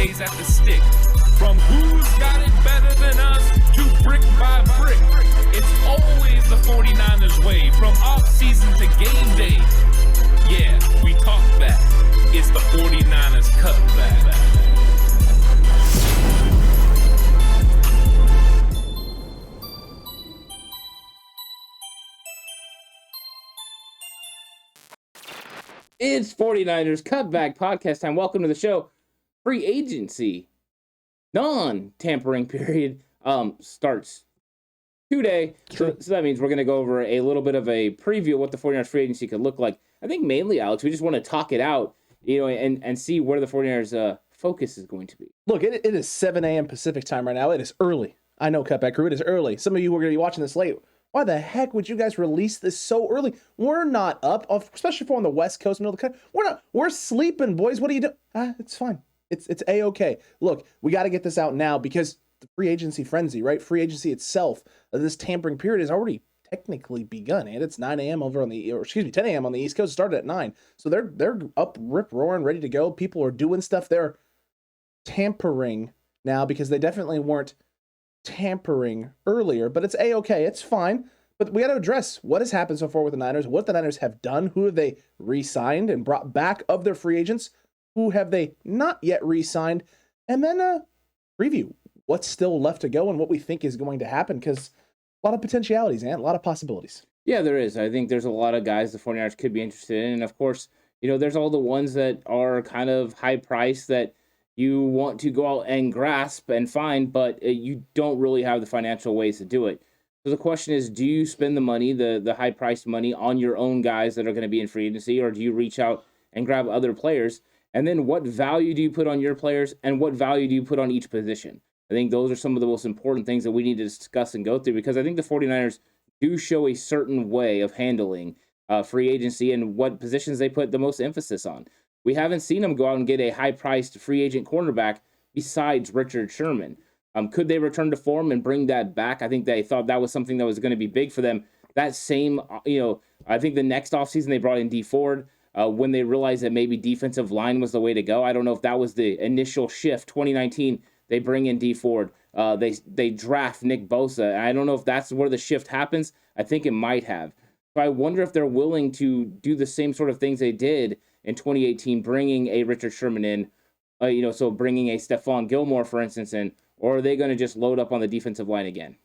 days at the stick. From who's got it better than us to brick by brick. It's always the 49ers way, from off-season to game day. Yeah, we talk back. It's the 49ers Cutback. It's 49ers Cutback Podcast time. Welcome to the show. Free agency, non-tampering period starts today. So that means we're going to go over a little bit of a preview of what the 49ers free agency could look like. I think mainly, Alex, we just want to talk it out, and see where the 49ers focus is going to be. Look, it is 7 a.m. Pacific time right now. It is early. I know, Cutback Crew, it is early. Some of you who are going to be watching this late, why the heck would you guys release this so early? We're not up, especially for on the West Coast, middle of the country. We're sleeping, boys. What are you doing? It's fine. It's A-okay. Look, we got to get this out now because the free agency frenzy, right? Free agency itself, this tampering period has already technically begun, and it's 9 a.m. 10 a.m. on the East Coast. It started at 9. So they're up, rip roaring, ready to go. People are doing stuff. They're tampering now because they definitely weren't tampering earlier, but it's A-okay. It's fine. But we got to address what has happened so far with the Niners, what the Niners have done, who have they re-signed and brought back of their free agents, who have they not yet re-signed, and then preview what's still left to go and what we think is going to happen, because a lot of potentialities, and a lot of possibilities. Yeah, there is. I think there's a lot of guys the 49ers could be interested in, and of course, there's all the ones that are kind of high price that you want to go out and grasp and find, but you don't really have the financial ways to do it. So the question is, do you spend the money, the high-priced money, on your own guys that are going to be in free agency, or do you reach out and grab other players? And then what value do you put on your players, and what value do you put on each position? I think those are some of the most important things that we need to discuss and go through, because I think the 49ers do show a certain way of handling free agency and what positions they put the most emphasis on. We haven't seen them go out and get a high-priced free agent cornerback besides Richard Sherman. Could they return to form and bring that back? I think they thought that was something that was going to be big for them. That same, I think the next offseason they brought in D Ford when they realized that maybe defensive line was the way to go. I don't know if that was the initial shift. 2019, they bring in D Ford. They draft Nick Bosa. I don't know if that's where the shift happens. I think it might have. So I wonder if they're willing to do the same sort of things they did in 2018, bringing a Richard Sherman in, so bringing a Stefan Gilmore, for instance, in, or are they going to just load up on the defensive line again?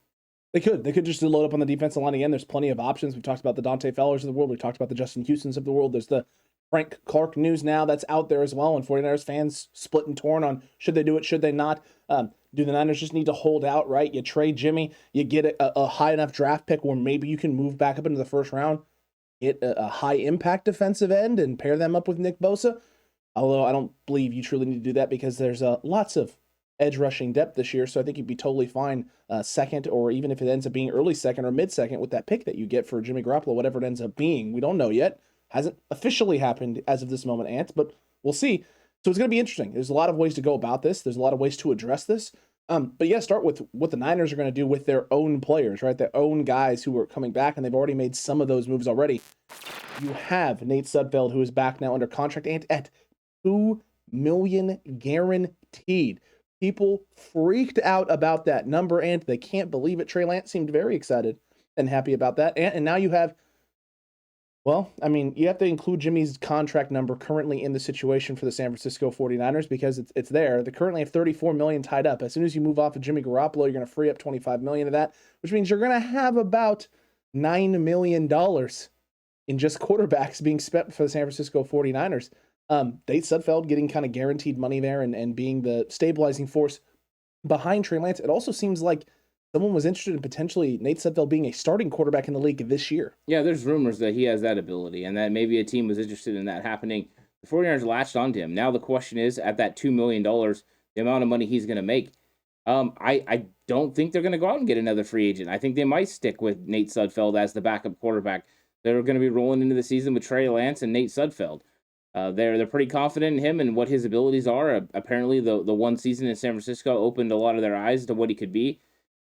They could just load up on the defensive line again. There's plenty of options. We've talked about the Dante Fowlers of the world. We've talked about the Justin Houstons of the world. There's the Frank Clark news now that's out there as well, and 49ers fans split and torn on should they do it, should they not. Do the Niners just need to hold out, right? You trade Jimmy, you get a high enough draft pick where maybe you can move back up into the first round, get a high-impact defensive end, and pair them up with Nick Bosa. Although I don't believe you truly need to do that because there's lots of edge-rushing depth this year, so I think you'd be totally fine second, or even if it ends up being early second or mid-second with that pick that you get for Jimmy Garoppolo, whatever it ends up being. We don't know yet. Hasn't officially happened as of this moment, Ant, but we'll see. So it's going to be interesting. There's a lot of ways to go about this. There's a lot of ways to address this. But yeah, start with what the Niners are going to do with their own players, right? Their own guys who are coming back, and they've already made some of those moves already. You have Nate Sudfeld, who is back now under contract and at $2 million guaranteed. People freaked out about that number, and they can't believe it. Trey Lance seemed very excited and happy about that. And now you have, you have to include Jimmy's contract number currently in the situation for the San Francisco 49ers because it's there. They currently have $34 million tied up. As soon as you move off of Jimmy Garoppolo, you're going to free up $25 million of that, which means you're going to have about $9 million in just quarterbacks being spent for the San Francisco 49ers. Nate Sudfeld getting kind of guaranteed money there and being the stabilizing force behind Trey Lance. It also seems like someone was interested in potentially Nate Sudfeld being a starting quarterback in the league this year. Yeah, there's rumors that he has that ability and that maybe a team was interested in that happening. The 49ers latched onto him. Now the question is, at that $2 million, the amount of money he's going to make, I don't think they're going to go out and get another free agent. I think they might stick with Nate Sudfeld as the backup quarterback. They're going to be rolling into the season with Trey Lance and Nate Sudfeld. They're pretty confident in him and what his abilities are. Apparently, the one season in San Francisco opened a lot of their eyes to what he could be.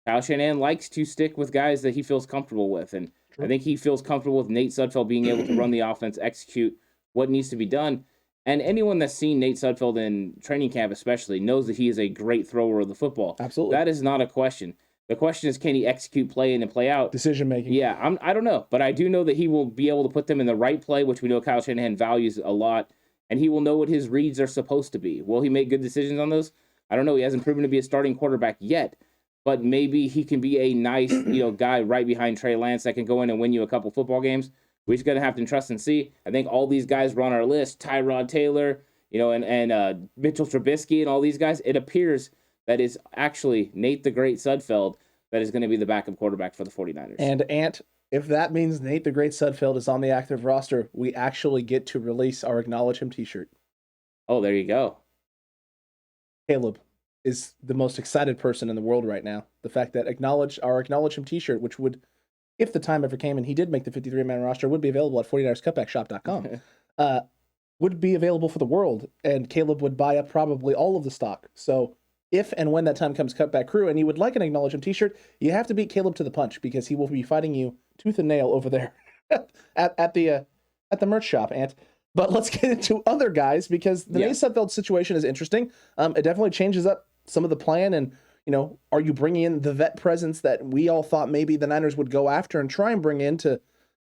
Kyle Shanahan likes to stick with guys that he feels comfortable with, and I think he feels comfortable with Nate Sudfeld being able to run the offense, execute what needs to be done. And anyone that's seen Nate Sudfeld in training camp especially knows that he is a great thrower of the football. Absolutely. That is not a question. The question is, can he execute play in and play out? Decision making. Yeah, I don't know. But I do know that he will be able to put them in the right play, which we know Kyle Shanahan values a lot. And he will know what his reads are supposed to be. Will he make good decisions on those? I don't know. He hasn't proven to be a starting quarterback yet. But maybe he can be a nice guy right behind Trey Lance that can go in and win you a couple football games. We're just going to have to trust and see. I think all these guys were on our list. Tyrod Taylor, and Mitchell Trubisky and all these guys. It appears that it's actually Nate the Great Sudfeld that is going to be the backup quarterback for the 49ers. And Ant, if that means Nate the Great Sudfeld is on the active roster, we actually get to release our Acknowledge Him t-shirt. Oh, there you go. Caleb is the most excited person in the world right now. The fact that our Acknowledge Him t-shirt, which would, if the time ever came and he did make the 53-man roster, would be available at 49erscutbackshop.com, would be available for the world, and Caleb would buy up probably all of the stock. So if and when that time comes, Cutback Crew, and you would like an Acknowledge Him t-shirt, you have to beat Caleb to the punch, because he will be fighting you tooth and nail over there at the merch shop, Ant. But let's get into other guys, because the Nate Sudfeld situation is interesting. It definitely changes up some of the plan, and are you bringing in the vet presence that we all thought maybe the Niners would go after and try and bring in to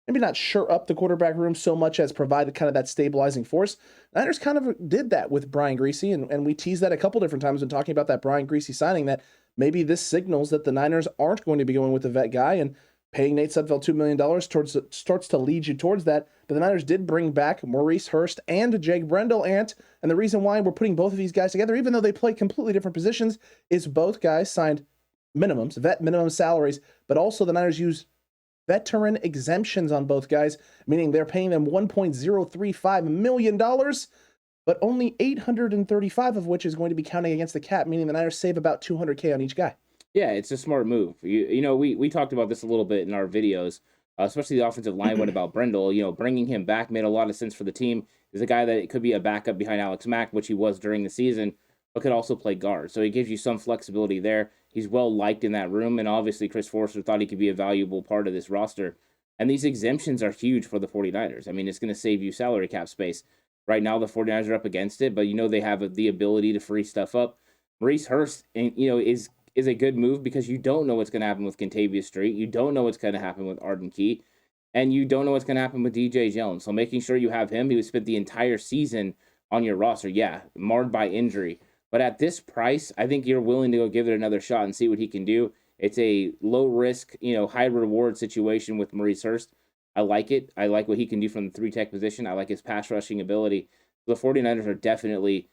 maybe not shore up the quarterback room so much as provide kind of that stabilizing force? Niners kind of did that with Brian Griese, and we teased that a couple different times when talking about that Brian Griese signing, that maybe this signals that the Niners aren't going to be going with the vet guy, and paying Nate Sudfeld $2 million starts to lead you towards that. But the Niners did bring back Maurice Hurst and Jake Brendel, Ant, and the reason why we're putting both of these guys together, even though they play completely different positions, is both guys signed minimums, vet minimum salaries, but also the Niners use veteran exemptions on both guys, meaning they're paying them $1.035 million, but only $835 of which is going to be counting against the cap, meaning the Niners save about $200K on each guy. Yeah, it's a smart move. We talked about this a little bit in our videos, especially the offensive line. What about Brendel? Bringing him back made a lot of sense for the team. He's a guy that could be a backup behind Alex Mack, which he was during the season, but could also play guard. So he gives you some flexibility there. He's well liked in that room, and obviously Chris Forrester thought he could be a valuable part of this roster. And these exemptions are huge for the 49ers. I mean, it's going to save you salary cap space. Right now, the 49ers are up against it, but they have the ability to free stuff up. Maurice Hurst, is a good move, because you don't know what's going to happen with Kentavious Street. You don't know what's going to happen with Arden Key. And you don't know what's going to happen with DJ Jones. So making sure you have him, he would spend the entire season on your roster. Yeah, marred by injury. But at this price, I think you're willing to go give it another shot and see what he can do. It's a low-risk, high-reward situation with Maurice Hurst. I like it. I like what he can do from the 3-tech position. I like his pass-rushing ability. The 49ers are definitely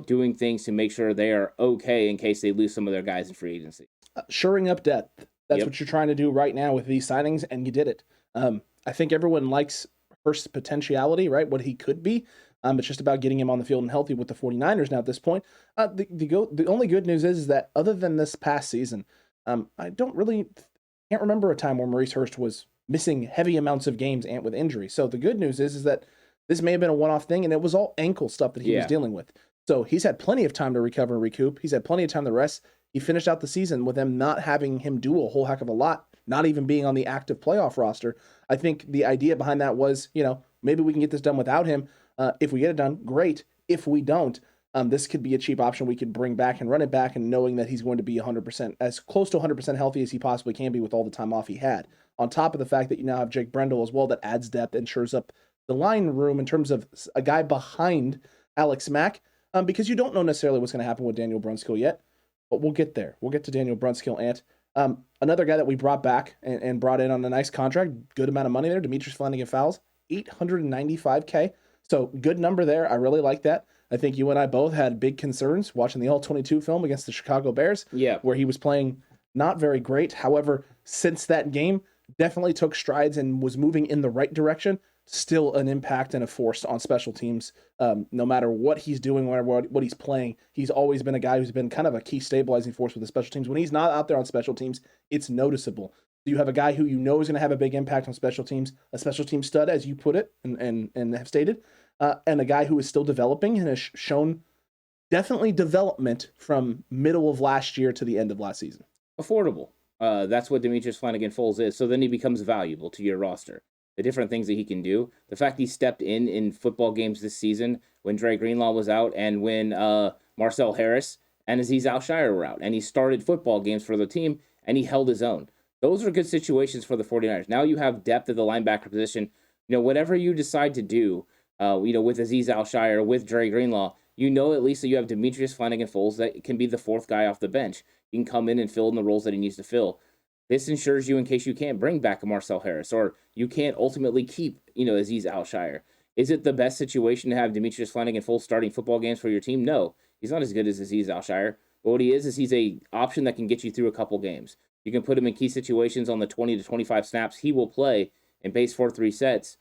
doing things to make sure they are okay in case they lose some of their guys in free agency. Shoring up depth. That's what you're trying to do right now with these signings, and you did it. I think everyone likes Hurst's potentiality, right? What he could be. It's just about getting him on the field and healthy with the 49ers now at this point. The only good news is that other than this past season, I can't remember a time where Maurice Hurst was missing heavy amounts of games and with injury. So the good news is that this may have been a one-off thing, and it was all ankle stuff that he was dealing with. So he's had plenty of time to recover and recoup. He's had plenty of time to rest. He finished out the season with them not having him do a whole heck of a lot, not even being on the active playoff roster. I think the idea behind that was, maybe we can get this done without him. If we get it done, great. If we don't, this could be a cheap option we could bring back and run it back, and knowing that he's going to be 100%, as close to 100% healthy as he possibly can be with all the time off he had. On top of the fact that you now have Jake Brendel as well, that adds depth and shores up the line room in terms of a guy behind Alex Mack. Because you don't know necessarily what's going to happen with Daniel Brunskill yet, but we'll get there. We'll get to Daniel Brunskill, Ant. Another guy that we brought back and brought in on a nice contract, good amount of money there, Demetrius Flanagan-Fowles, $895K. So good number there. I really like that. I think you and I both had big concerns watching the All-22 film against the Chicago Bears, where he was playing not very great. However, since that game, definitely took strides and was moving in the right direction. Still an impact and a force on special teams. No matter what he's doing, what he's playing, he's always been a guy who's been kind of a key stabilizing force with the special teams. When he's not out there on special teams, it's noticeable. You have a guy who is going to have a big impact on special teams, a special team stud, as you put it and have stated, and a guy who is still developing and has shown definitely development from middle of last year to the end of last season. Affordable. That's what Demetrius Flanagan-Fowles is. So then he becomes valuable to your roster. the different things that he can do. The fact he stepped in football games this season when Dre Greenlaw was out and when Marcel Harris and Azeez Al-Shire were out, and he started football games for the team and he held his own. Those are good situations for the 49ers. Now you have depth at the linebacker position. Whatever you decide to do, with Azeez Al-Shire, with Dre Greenlaw, at least that you have Demetrius Flanagan-Fowles that can be the fourth guy off the bench. He can come in and fill in the roles that he needs to fill. This ensures you in case you can't bring back a Marcel Harris or you can't ultimately keep, Azeez Al-Shire. Is it the best situation to have Demetrius Flanagan-Fowles starting football games for your team? No. He's not as good as Azeez Al-Shire. But what he is he's a option that can get you through a couple games. You can put him in key situations on the 20 to 25 snaps he will play in base 4-3 sets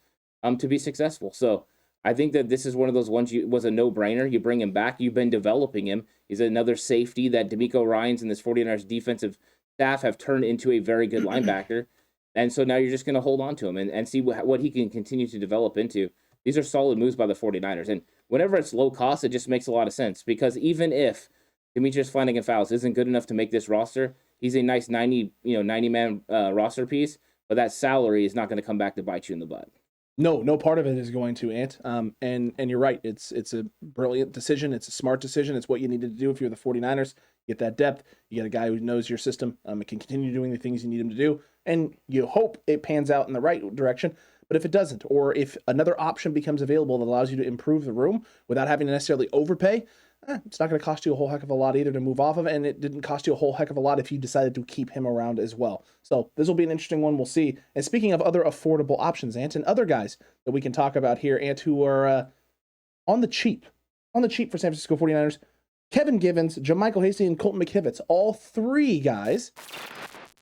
to be successful. So I think that this is one of those ones was a no-brainer. You bring him back. You've been developing him. He's another safety that D'Amico Ryans and this 49ers defensive staff have turned into a very good linebacker. And so now you're just going to hold on to him and see what he can continue to develop into. These are solid moves by the 49ers. And whenever it's low cost, it just makes a lot of sense. Because even if Demetrius Flanagan-Fowles isn't good enough to make this roster, he's a nice 90-man roster piece. But that salary is not going to come back to bite you in the butt. No part of it is going to, Ant. And you're right. It's a brilliant decision. It's a smart decision. It's what you needed to do if you're the 49ers. You get that depth. You get a guy who knows your system. And can continue doing the things you need him to do. And you hope it pans out in the right direction. But if it doesn't, or if another option becomes available that allows you to improve the room without having to necessarily overpay, it's not going to cost you a whole heck of a lot either to move off of, and it didn't cost you a whole heck of a lot if you decided to keep him around as well. So this will be an interesting one. We'll see. And speaking of other affordable options, Ant, and other guys that we can talk about here, Ant, who are on the cheap for San Francisco 49ers, Kevin Gibbons, JaMychal Hasty, and Colton McKivitz, all three guys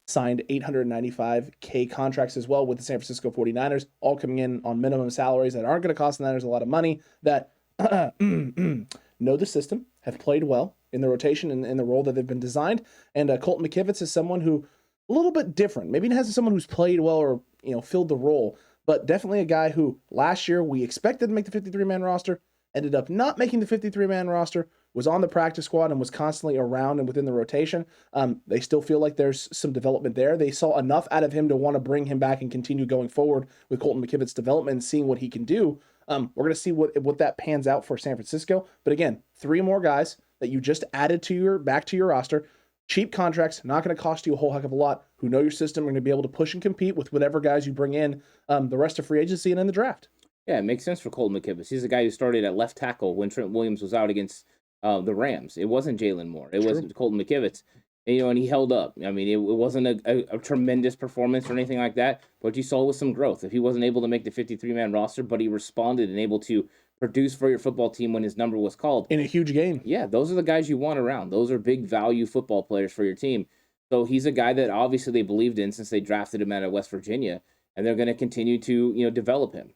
signed $895K contracts as well with the San Francisco 49ers, all coming in on minimum salaries that aren't going to cost the Niners a lot of money, that know the system, have played well in the rotation and in the role that they've been designed. And Colton McKivitz is someone who a little bit different. Maybe not someone who's played well or filled the role, but definitely a guy who last year we expected to make the 53-man roster, ended up not making the 53-man roster, was on the practice squad and was constantly around and within the rotation. They still feel like there's some development there. They saw enough out of him to want to bring him back and continue going forward with Colton McKivitz's development and seeing what he can do. We're going to see what that pans out for San Francisco. But again, three more guys that you just added back to your roster. Cheap contracts, not going to cost you a whole heck of a lot, who know your system, are going to be able to push and compete with whatever guys you bring in the rest of free agency and in the draft. Yeah, it makes sense for Colton McKivitz. He's the guy who started at left tackle when Trent Williams was out against the Rams. It wasn't Jalen Moore. It was Colton McKivitz. And he held up. I mean, it wasn't a tremendous performance or anything like that, but you saw with some growth. If he wasn't able to make the 53-man roster, but he responded and able to produce for your football team when his number was called. In a huge game. Yeah, those are the guys you want around. Those are big value football players for your team. So he's a guy that obviously they believed in since they drafted him out of West Virginia, and they're going to continue to develop him.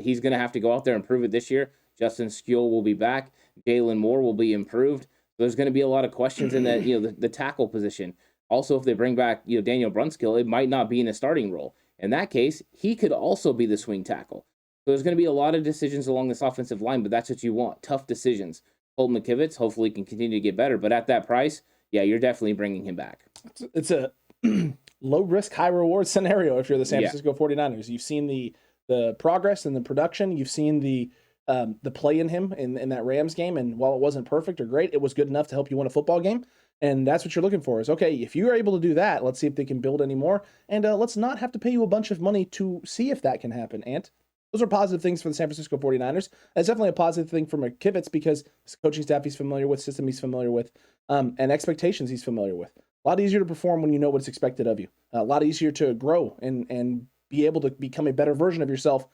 He's going to have to go out there and prove it this year. Justin Skule will be back. Jalen Moore will be improved. There's going to be a lot of questions in that, the tackle position. Also, if they bring back, Daniel Brunskill, it might not be in a starting role. In that case, he could also be the swing tackle. So there's going to be a lot of decisions along this offensive line, but that's what you want. Tough decisions. Colton McKivitz hopefully can continue to get better, but at that price, yeah, you're definitely bringing him back. It's a low risk, high reward scenario if you're the San Francisco 49ers. You've seen the progress and the production. You've seen the play in him in that Rams game, and while it wasn't perfect or great, it was good enough to help you win a football game. And that's what you're looking for is, okay, if you're able to do that, let's see if they can build any more, and let's not have to pay you a bunch of money to see if that can happen, Ant. Those are positive things for the San Francisco 49ers. It's definitely a positive thing for McKivitz because his coaching staff he's familiar with, system he's familiar with, and expectations he's familiar with. A lot easier to perform when you know what's expected of you. A lot easier to grow and be able to become a better version of yourself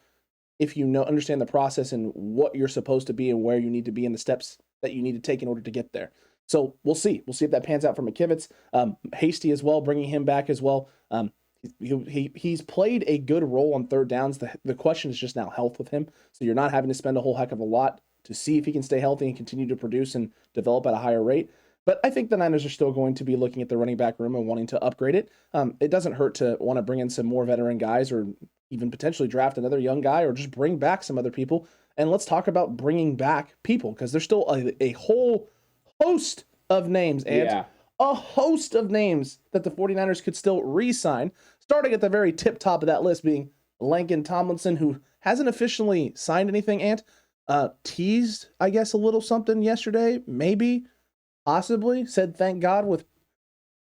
if you understand the process and what you're supposed to be and where you need to be and the steps that you need to take in order to get there. So we'll see. We'll see if that pans out for McKivitz. Hasty as well, bringing him back as well. He's played a good role on third downs. The question is just now health with him. So you're not having to spend a whole heck of a lot to see if he can stay healthy and continue to produce and develop at a higher rate. But I think the Niners are still going to be looking at the running back room and wanting to upgrade it. It doesn't hurt to want to bring in some more veteran guys or even potentially draft another young guy or just bring back some other people. And let's talk about bringing back people because there's still a whole host of names, and a host of names that the 49ers could still re-sign, starting at the very tip top of that list being Lincoln Tomlinson, who hasn't officially signed anything, teased, I guess, a little something yesterday, maybe, possibly, said thank God with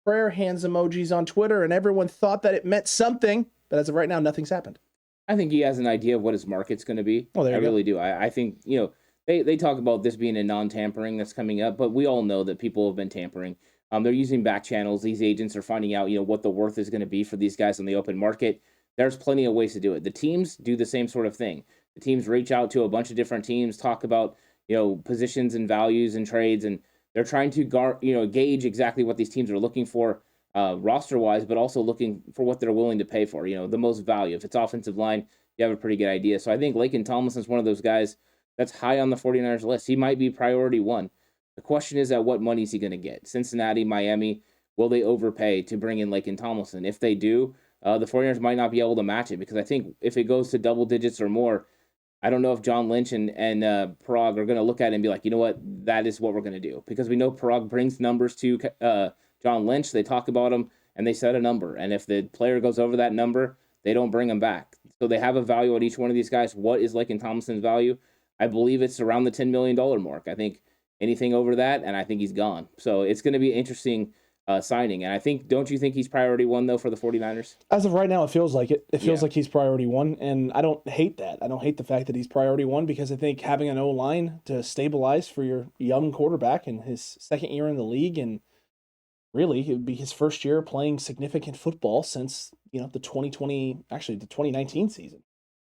prayer hands emojis on Twitter, and everyone thought that it meant something, but as of right now, nothing's happened. I think he has an idea of what his market's going to be. Oh, there you go. I really do. I think, they talk about this being a non-tampering that's coming up, but we all know that people have been tampering. They're using back channels. These agents are finding out, what the worth is going to be for these guys on the open market. There's plenty of ways to do it. The teams do the same sort of thing. The teams reach out to a bunch of different teams, talk about, positions and values and trades, and they're trying to gauge exactly what these teams are looking for roster-wise, but also looking for what they're willing to pay for, the most value. If it's offensive line, you have a pretty good idea. So I think Laken Tomlinson's one of those guys that's high on the 49ers list. He might be priority one. The question is, at what money is he going to get? Cincinnati, Miami, will they overpay to bring in Laken Tomlinson? If they do, the 49ers might not be able to match it, because I think if it goes to double digits or more, I don't know if John Lynch and Parag are going to look at it and be like, you know what, that is what we're going to do. Because we know Parag brings numbers to John Lynch. They talk about him, and they set a number. And if the player goes over that number, they don't bring him back. So they have a value on each one of these guys. What is Laken Tomlinson's value? I believe it's around the $10 million mark. I think anything over that, and I think he's gone. So it's going to be an interesting signing. And I think, don't you think he's priority one, though, for the 49ers? As of right now, it feels like it. It feels like he's priority one, and I don't hate that. I don't hate the fact that he's priority one, because I think having an O-line to stabilize for your young quarterback in his second year in the league, and really, it would be his first year playing significant football since, the 2019 season.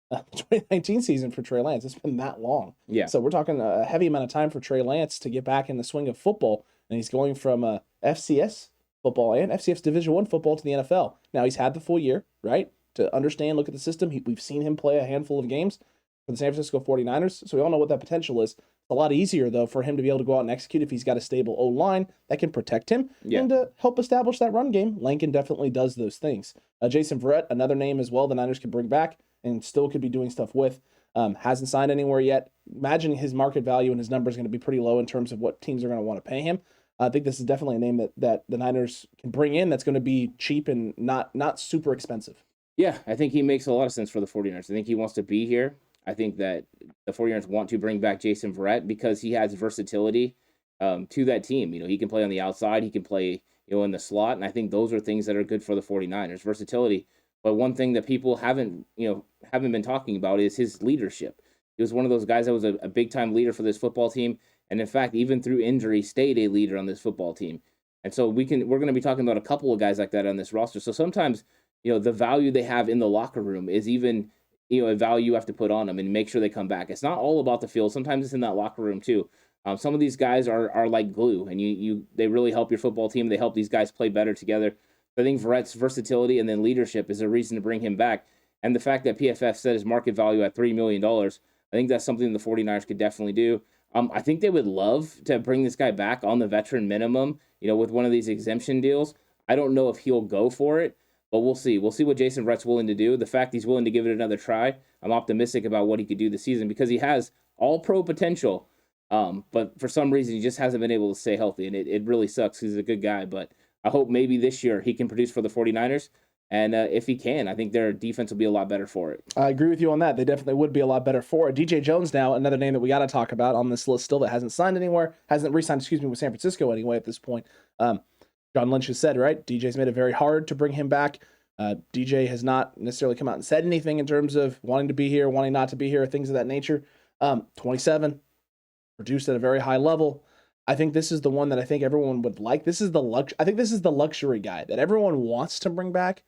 The 2019 season for Trey Lance. It's been that long. Yeah. So we're talking a heavy amount of time for Trey Lance to get back in the swing of football, and he's going from FCS football and FCS Division I football to the NFL. Now, he's had the full year, right, to understand, look at the system. We've seen him play a handful of games for the San Francisco 49ers, so we all know what that potential is. It's a lot easier, though, for him to be able to go out and execute if he's got a stable O-line that can protect him and help establish that run game. Lincoln definitely does those things. Jason Verrett, another name as well the Niners can bring back and still could be doing stuff with. Hasn't signed anywhere yet. Imagine his market value and his number is going to be pretty low in terms of what teams are going to want to pay him. I think this is definitely a name that the Niners can bring in that's going to be cheap and not super expensive. Yeah, I think he makes a lot of sense for the 49ers. I think he wants to be here. I think that the 49ers want to bring back Jason Verrett because he has versatility to that team. He can play on the outside. He can play in the slot. And I think those are things that are good for the 49ers, versatility. But one thing that people haven't been talking about is his leadership. He was one of those guys that was a big-time leader for this football team. And in fact, even through injury, stayed a leader on this football team. And so we're going to be talking about a couple of guys like that on this roster. So sometimes, the value they have in the locker room is even, a value you have to put on them and make sure they come back. It's not all about the field. Sometimes it's in that locker room too. Some of these guys are like glue, and they really help your football team. They help these guys play better together. I think Verrett's versatility and then leadership is a reason to bring him back. And the fact that PFF set his market value at $3 million, I think that's something the 49ers could definitely do. I think they would love to bring this guy back on the veteran minimum, with one of these exemption deals. I don't know if he'll go for it, but we'll see. We'll see what Jason Verrett's willing to do. The fact he's willing to give it another try, I'm optimistic about what he could do this season because he has all-pro potential. But for some reason, he just hasn't been able to stay healthy, and it really sucks. He's a good guy, but I hope maybe this year he can produce for the 49ers. And if he can, I think their defense will be a lot better for it. I agree with you on that. They definitely would be a lot better for it. DJ Jones now, another name that we got to talk about on this list still that hasn't signed anywhere, hasn't re-signed, with San Francisco anyway at this point. John Lynch has said, right, DJ's made it very hard to bring him back. DJ has not necessarily come out and said anything in terms of wanting to be here, wanting not to be here, things of that nature. 27, produced at a very high level. I think this is the one that I think everyone would like. I think this is the luxury guy that everyone wants to bring back.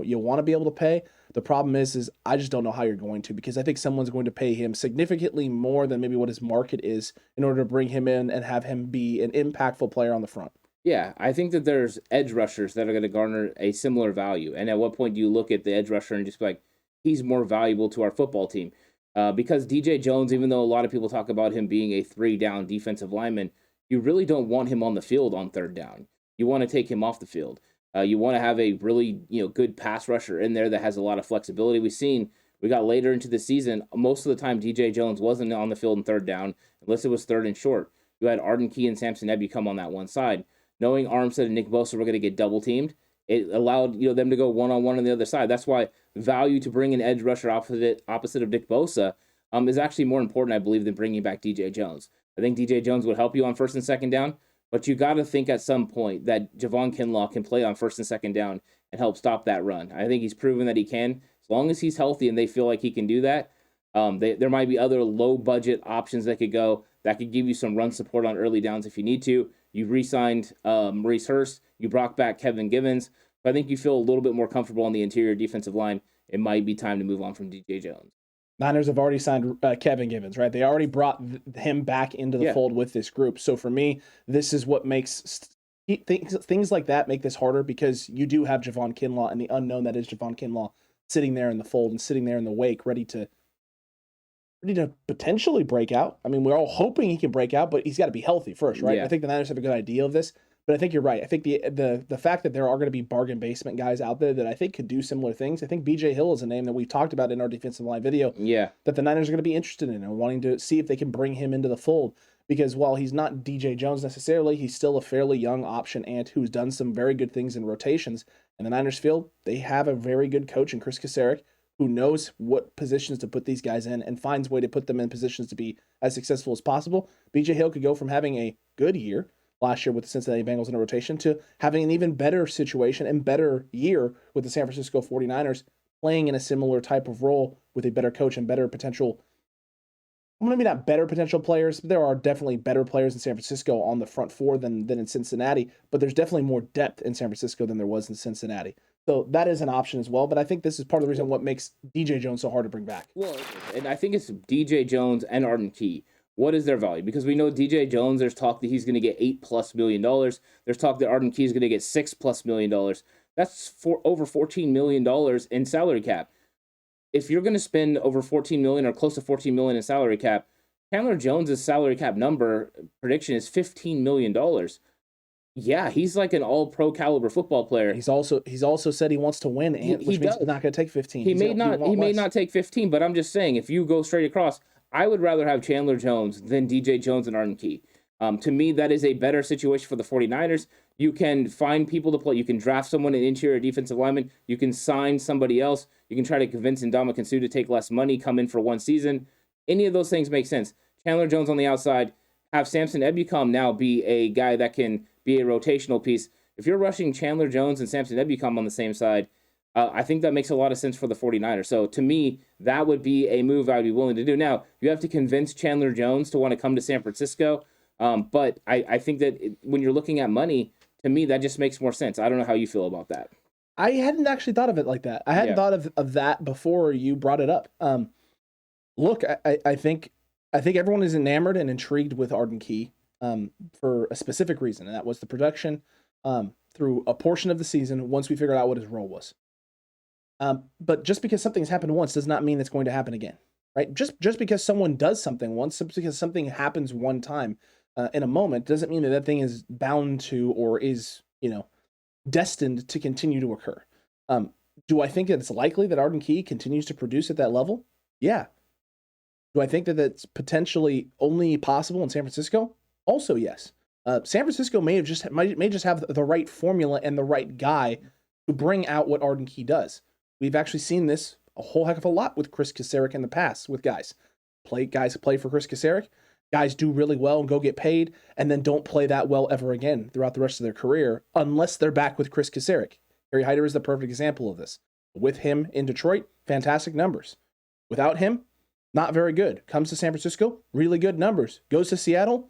You want to be able to pay. The problem is I just don't know how you're going to, because I think someone's going to pay him significantly more than maybe what his market is in order to bring him in and have him be an impactful player on the front. Yeah, I think that there's edge rushers that are going to garner a similar value. And at what point do you look at the edge rusher and just be like, he's more valuable to our football team? Because DJ Jones, even though a lot of people talk about him being a 3-down defensive lineman, you really don't want him on the field on 3rd down. You want to take him off the field. You want to have a really good pass rusher in there that has a lot of flexibility. We got later into the season, most of the time DJ Jones wasn't on the field in 3rd down, unless it was 3rd and short. You had Arden Key and Samson Ebby come on that one side. Knowing Armstead and Nick Bosa were going to get double teamed, it allowed them to go one-on-one on the other side. That's why value to bring an edge rusher opposite of Nick Bosa is actually more important, I believe, than bringing back DJ Jones. I think DJ Jones would help you on first and second down, but you got to think at some point that Javon Kinlaw can play on first and second down and help stop that run. I think he's proven that he can. As long as he's healthy and they feel like he can do that, there might be other low-budget options that could give you some run support on early downs if you need to. You re-signed Maurice Hurst. You brought back Kevin Gibbons. But I think you feel a little bit more comfortable on the interior defensive line. It might be time to move on from DJ Jones. Niners have already signed Kevin Gibbons, right? They already brought him back into the fold with this group. So for me, this is what makes things like that make this harder, because you do have Javon Kinlaw and the unknown that is Javon Kinlaw sitting there in the fold and sitting there in the wake, ready to potentially break out. I mean, we're all hoping he can break out, but he's got to be healthy first, right? Yeah. I think the Niners have a good idea of this, but I think you're right. I think the fact that there are going to be bargain basement guys out there that I think could do similar things. I think BJ Hill is a name that we've talked about in our defensive line video. Yeah. That the Niners are going to be interested in and wanting to see if they can bring him into the fold. Because while he's not DJ Jones necessarily, he's still a fairly young option ant who's done some very good things in rotations. And the Niners feel they have a very good coach in Chris Kasarik, who knows what positions to put these guys in and finds a way to put them in positions to be as successful as possible. BJ Hill could go from having a good year last year with the Cincinnati Bengals in a rotation to having an even better situation and better year with the San Francisco 49ers, playing in a similar type of role with a better coach and better potential. Maybe not better potential players, but there are definitely better players in San Francisco on the front four than in Cincinnati, but there's definitely more depth in San Francisco than there was in Cincinnati. So that is an option as well, but I think this is part of the reason what makes DJ Jones so hard to bring back. Well, and I think it's DJ Jones and Arden Key. What is their value? Because we know DJ Jones, there's talk that he's going to get $8+ million. There's talk that Arden Key is going to get $6+ million. That's over $14 million in salary cap. If you're going to spend over $14 million or close to $14 million in salary cap, Chandler Jones's salary cap number prediction is $15 million. Yeah, he's like an all-pro caliber football player. He's also said he wants to win, which means he's not going to take 15. He may not take 15, but I'm just saying, if you go straight across, I would rather have Chandler Jones than DJ Jones and Arden Key. To me, that is a better situation for the 49ers. You can find people to play. You can draft someone, an interior defensive lineman. You can sign somebody else. You can try to convince Ndamukong Suh to take less money, come in for one season. Any of those things make sense. Chandler Jones on the outside, have Samson Ebukam now be a guy that can be a rotational piece. If you're rushing Chandler Jones and Samson Ebukam on the same side, I think that makes a lot of sense for the 49ers. So to me, that would be a move I'd be willing to do. Now, you have to convince Chandler Jones to want to come to San Francisco. But I think that when you're looking at money, to me, that just makes more sense. I don't know how you feel about that. I hadn't actually thought of it like that. I hadn't thought of that before you brought it up. Look, I think everyone is enamored and intrigued with Arden Key for a specific reason, and that was the production through a portion of the season once we figured out what his role was. But just because something's happened once does not mean it's going to happen again, right? Just because someone does something once, just because something happens one time in a moment, doesn't mean that thing is bound to or is, destined to continue to occur. Do I think that it's likely that Arden Key continues to produce at that level? Yeah. Do I think that that's potentially only possible in San Francisco? Also, yes. San Francisco may just have the right formula and the right guy to bring out what Arden Key does. We've actually seen this a whole heck of a lot with Chris Kasarik in the past with guys play for Chris Kasarik. Guys do really well and go get paid and then don't play that well ever again throughout the rest of their career unless they're back with Chris Kasarik. Harry Hyder is the perfect example of this. With him in Detroit, fantastic numbers. Without him, not very good. Comes to San Francisco, really good numbers. Goes to Seattle,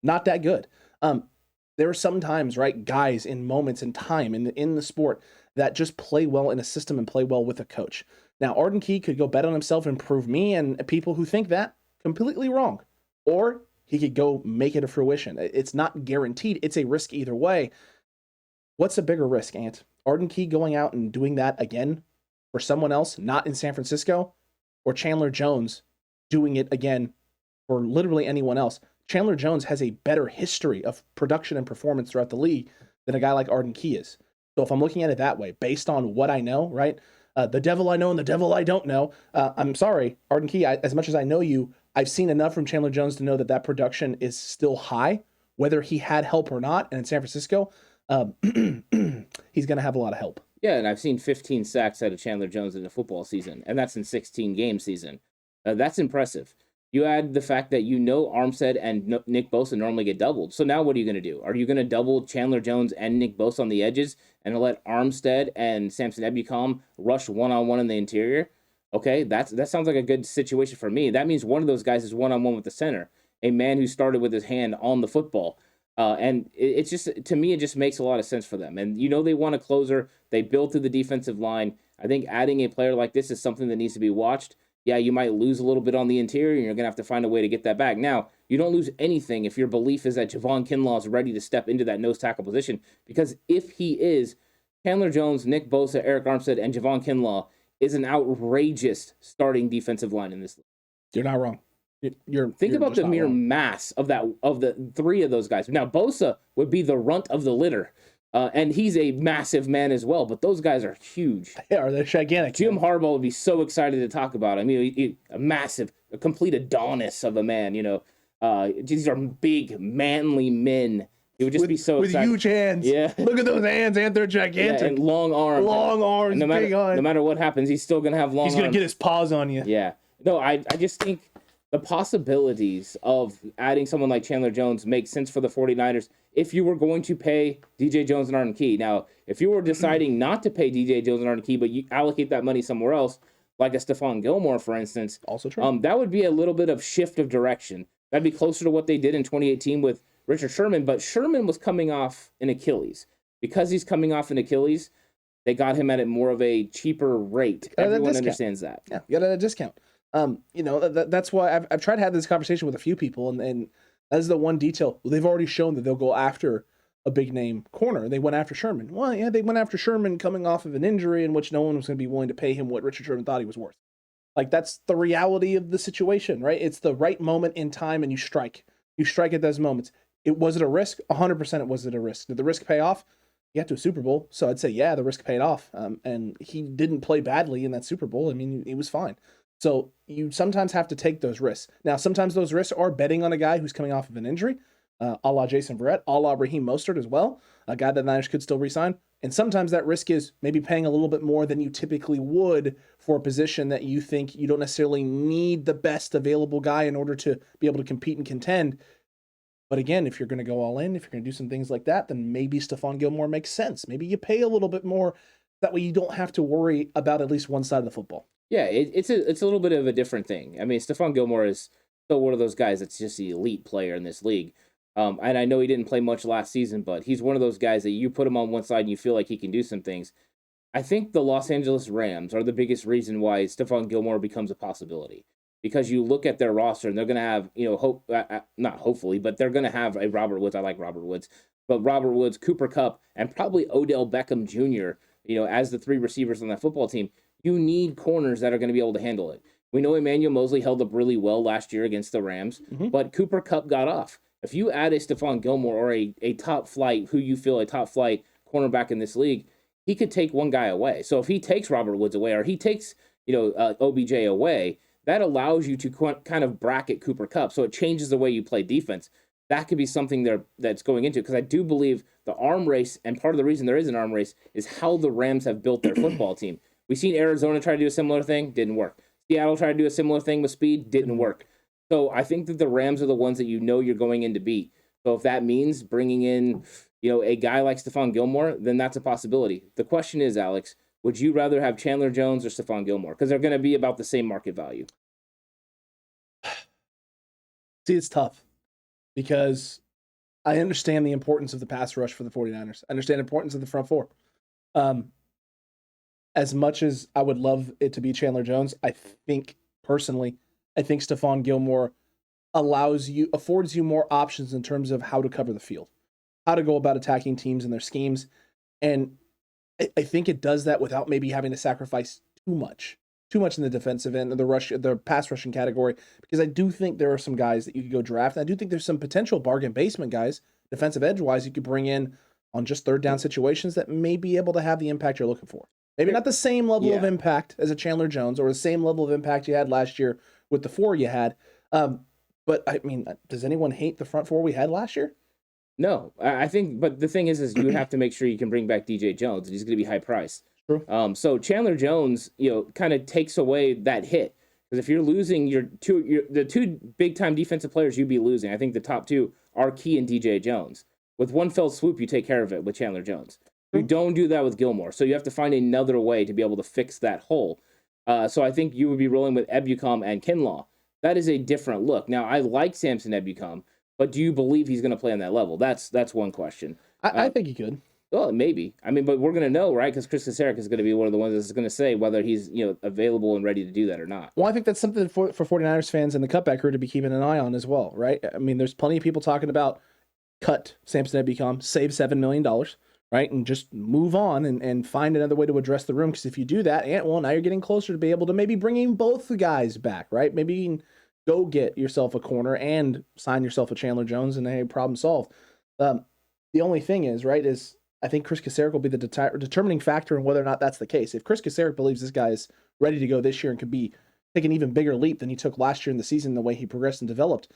not that good. There are sometimes, right, guys in moments in time in the sport that just play well in a system and play well with a coach. Now, Arden Key could go bet on himself and prove me and people who think that completely wrong. Or he could go make it a fruition. It's not guaranteed. It's a risk either way. What's a bigger risk, Ant? Arden Key going out and doing that again for someone else, not in San Francisco, or Chandler Jones doing it again for literally anyone else? Chandler Jones has a better history of production and performance throughout the league than a guy like Arden Key is. So if I'm looking at it that way, based on what I know, right? The devil I know and the devil I don't know. I'm sorry, Arden Key, as much as I know you, I've seen enough from Chandler Jones to know that production is still high, whether he had help or not. And in San Francisco, he's going to have a lot of help. Yeah, and I've seen 15 sacks out of Chandler Jones in a football season, and that's in 16 game season. That's impressive. You add the fact that Armstead and Nick Bosa normally get doubled. So now what are you going to do? Are you going to double Chandler Jones and Nick Bosa on the edges and let Armstead and Samson Ebukam rush one-on-one in the interior? Okay, that sounds like a good situation for me. That means one of those guys is one-on-one with the center, a man who started with his hand on the football. And it's just, to me, it just makes a lot of sense for them. And they want a closer. They build through the defensive line. I think adding a player like this is something that needs to be watched. Yeah, you might lose a little bit on the interior, and you're going to have to find a way to get that back. Now, you don't lose anything if your belief is that Javon Kinlaw is ready to step into that nose tackle position, because if he is, Chandler Jones, Nick Bosa, Eric Armstead, and Javon Kinlaw is an outrageous starting defensive line in this league. You're not wrong. Think about the mere mass of the three of those guys. Now, Bosa would be the runt of the litter. And he's a massive man as well, but those guys are huge. Yeah, they're gigantic. Jim Harbaugh would be so excited to talk about him. A complete Adonis of a man. These are big, manly men. He would just be so excited. With huge hands. Yeah. Look at those hands, and they're gigantic. Yeah, and long arms. Long arms, and big arms. No matter what happens, he's still going to have long arms. He's going to get his paws on you. Yeah. No, I just think the possibilities of adding someone like Chandler Jones makes sense for the 49ers if you were going to pay DJ Jones and Arden Key. Now, if you were deciding not to pay DJ Jones and Arden Key, but you allocate that money somewhere else, like a Stefan Gilmore, for instance, also true. That would be a little bit of shift of direction. That'd be closer to what they did in 2018 with Richard Sherman, but Sherman was coming off an Achilles. Because he's coming off an Achilles, they got him at more of a cheaper rate. Everyone understands that. Yeah, you got a discount. That's why I've tried to have this conversation with a few people, and that's the one detail. They've already shown that they'll go after a big name corner. They went after Sherman. Well, yeah, they went after Sherman coming off of an injury in which no one was going to be willing to pay him what Richard Sherman thought he was worth. Like, that's the reality of the situation, right? It's the right moment in time, and you strike. You strike at those moments. Was it a risk? 100% it wasn't a risk. Did the risk pay off? He got to a Super Bowl, so I'd say, yeah, the risk paid off. And he didn't play badly in that Super Bowl. I mean, he was fine. So you sometimes have to take those risks. Now, sometimes those risks are betting on a guy who's coming off of an injury, a la Jason Verrett, a la Raheem Mostert as well, a guy that the Niners could still re-sign. And sometimes that risk is maybe paying a little bit more than you typically would for a position that you think you don't necessarily need the best available guy in order to be able to compete and contend. But again, if you're going to go all in, if you're going to do some things like that, then maybe Stefan Gilmore makes sense. Maybe you pay a little bit more. That way you don't have to worry about at least one side of the football. Yeah, it's a little bit of a different thing. I mean, Stefan Gilmore is still one of those guys that's just the elite player in this league. And I know he didn't play much last season, but he's one of those guys that you put him on one side and you feel like he can do some things. I think the Los Angeles Rams are the biggest reason why Stefan Gilmore becomes a possibility. Because you look at their roster and they're going to have, not hopefully, but they're going to have a Robert Woods. I like Robert Woods. But Robert Woods, Cooper Kupp, and probably Odell Beckham Jr., as the three receivers on that football team. You need corners that are going to be able to handle it. We know Emmanuel Mosley held up really well last year against the Rams, but Cooper Kupp got off. If you add a Stefan Gilmore or a top flight, who you feel a top flight cornerback in this league, he could take one guy away. So if he takes Robert Woods away or he takes OBJ away, that allows you to kind of bracket Cooper Kupp. So it changes the way you play defense. That could be something that's going into, because I do believe the arm race, and part of the reason there is an arm race is how the Rams have built their football team. We've seen Arizona try to do a similar thing, didn't work. Seattle tried to do a similar thing with speed, didn't work. So I think that the Rams are the ones that you're going in to beat. So if that means bringing in, a guy like Stefan Gilmore, then that's a possibility. The question is, Alex, would you rather have Chandler Jones or Stefan Gilmore? Because they're going to be about the same market value. See, it's tough because I understand the importance of the pass rush for the 49ers. I understand the importance of the front four. As much as I would love it to be Chandler Jones, I think Stefan Gilmore affords you more options in terms of how to cover the field, how to go about attacking teams and their schemes. And I think it does that without maybe having to sacrifice too much in the defensive end, the pass rushing category, because I do think there are some guys that you could go draft. And I do think there's some potential bargain basement guys, defensive edge wise, you could bring in on just third down situations that may be able to have the impact you're looking for. Maybe not the same level of impact as a Chandler Jones or the same level of impact you had last year with the four you had. But I mean, does anyone hate the front four we had last year? No, I think, but the thing is you have to make sure you can bring back DJ Jones, and he's going to be high priced. True. So Chandler Jones, kind of takes away that hit, because if you're losing the two big time defensive players you'd be losing, I think the top two are Key and DJ Jones. With one fell swoop, you take care of it with Chandler Jones. You don't do that with Gilmore, so you have to find another way to be able to fix that hole. So I think you would be rolling with Ebukam and Kinlaw. That is a different look. Now, I like Samson Ebukam, but do you believe he's going to play on that level? That's one question. I think he could. Well, maybe. I mean, but we're going to know, right? Because Chris Kasarik is going to be one of the ones that's going to say whether he's available and ready to do that or not. Well, I think that's something for 49ers fans and the Cutback crew to be keeping an eye on as well, right? I mean, there's plenty of people talking about cut Samson Ebukam, save $7 million, right? And just move on and find another way to address the room. Because if you do that, now you're getting closer to be able to maybe bringing both the guys back, right? Maybe you can go get yourself a corner and sign yourself a Chandler Jones and hey, problem solved. The only thing is, right, is I think Chris Kasarik will be the determining factor in whether or not that's the case. If Chris Kasarik believes this guy is ready to go this year and could take an even bigger leap than he took last year in the season, the way he progressed and developed,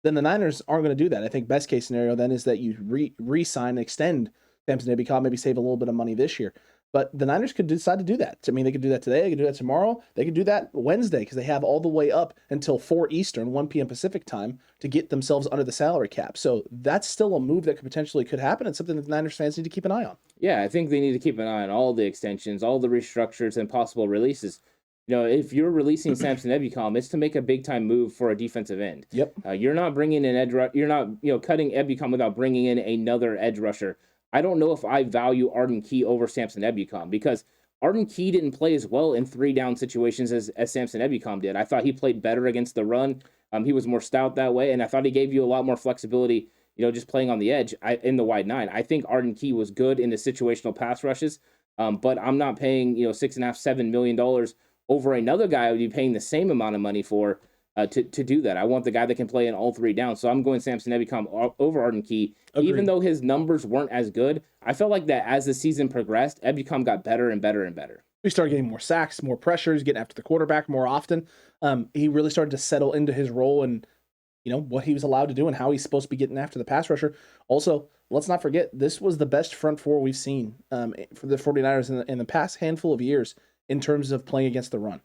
then the Niners aren't going to do that. I think best case scenario then is that you re-sign and extend Samson Ebukam, maybe save a little bit of money this year. But the Niners could decide to do that. I mean, they could do that today. They could do that tomorrow. They could do that Wednesday because they have all the way up until 4 Eastern, 1 p.m. Pacific time to get themselves under the salary cap. So that's still a move that could happen. It's something that the Niners fans need to keep an eye on. Yeah, I think they need to keep an eye on all the extensions, all the restructures, and possible releases. If you're releasing Samson Ebukam, it's to make a big-time move for a defensive end. Yep. You're not bringing in you're not cutting Ebukam without bringing in another edge rusher. I don't know if I value Arden Key over Samson Ebukam because Arden Key didn't play as well in 3-down situations as Samson Ebukam did. I thought he played better against the run. He was more stout that way, and I thought he gave you a lot more flexibility, just playing on the edge in the wide 9. I think Arden Key was good in the situational pass rushes, but I'm not paying $6.5-7 million over another guy I would be paying the same amount of money for to do that. I want the guy that can play in all 3 downs. So I'm going Samson Ebukam over Arden Key. Agreed. Even though his numbers weren't as good, I felt like that as the season progressed, Ebukam got better and better and better. He started getting more sacks, more pressures, getting after the quarterback more often. He really started to settle into his role and what he was allowed to do and how he's supposed to be getting after the pass rusher. Also, let's not forget, this was the best front four we've seen for the 49ers in the past handful of years in terms of playing against the run.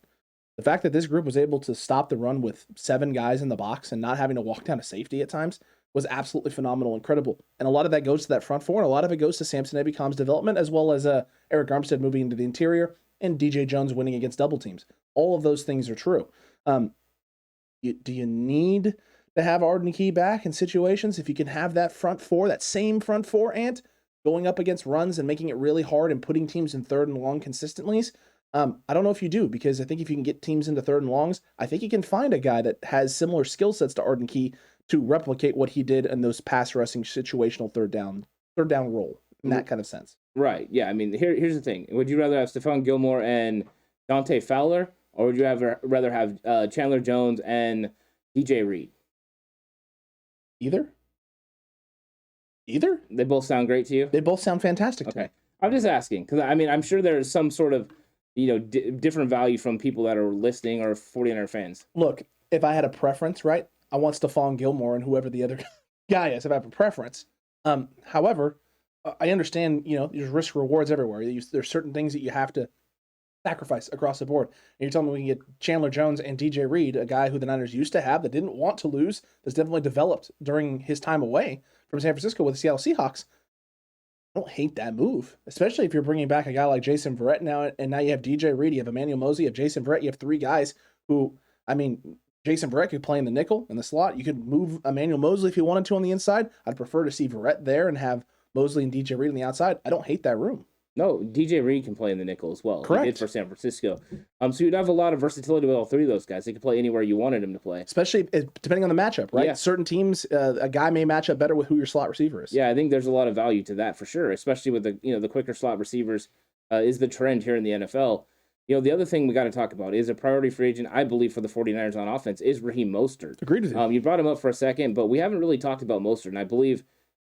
The fact that this group was able to stop the run with 7 guys in the box and not having to walk down to safety at times was absolutely phenomenal, incredible. And a lot of that goes to that front four, and a lot of it goes to Samson Ebukam's development, as well as Eric Armstead moving into the interior and DJ Jones winning against double teams. All of those things are true. Do you need to have Arden Key back in situations if you can have that front four, that same front four, going up against runs and making it really hard and putting teams in 3rd and long consistently? I don't know if you do, because I think if you can get teams into 3rd and longs, I think you can find a guy that has similar skill sets to Arden Key to replicate what he did in those pass rushing situational third down role in that kind of sense. Right. Yeah. I mean, here's the thing. Would you rather have Stefan Gilmore and Dante Fowler, or would you rather have Chandler Jones and DJ Reed? Either. They both sound great to you? They both sound fantastic to me. I'm just asking, because I mean, I'm sure there's some sort of different value from people that are listening or 49er fans. Look, if I had a preference, right, I want Stefan Gilmore and whoever the other guy is, if I have a preference. However, I understand, there's risk rewards everywhere. There's certain things that you have to sacrifice across the board. And you're telling me we can get Chandler Jones and DJ Reed, a guy who the Niners used to have that didn't want to lose, that's definitely developed during his time away from San Francisco with the Seattle Seahawks. I don't hate that move, especially if you're bringing back a guy like Jason Verrett now, and now you have DJ Reed, you have Emmanuel Mosley, you have Jason Verrett, you have 3 guys who, Jason Verrett could play in the nickel, in the slot. You could move Emmanuel Mosley if you wanted to on the inside. I'd prefer to see Verrett there and have Mosley and DJ Reed on the outside. I don't hate that room. No, DJ Reed can play in the nickel as well. Correct. He did for San Francisco. So you'd have a lot of versatility with all 3 of those guys. They could play anywhere you wanted them to play. Especially depending on the matchup, right? Yeah. Certain teams, a guy may match up better with who your slot receiver is. Yeah, I think there's a lot of value to that for sure, especially with the quicker slot receivers is the trend here in the NFL. The other thing we got to talk about is a priority free agent, I believe, for the 49ers on offense is Raheem Mostert. Agreed with you. You brought him up for a second, but we haven't really talked about Mostert, and I believe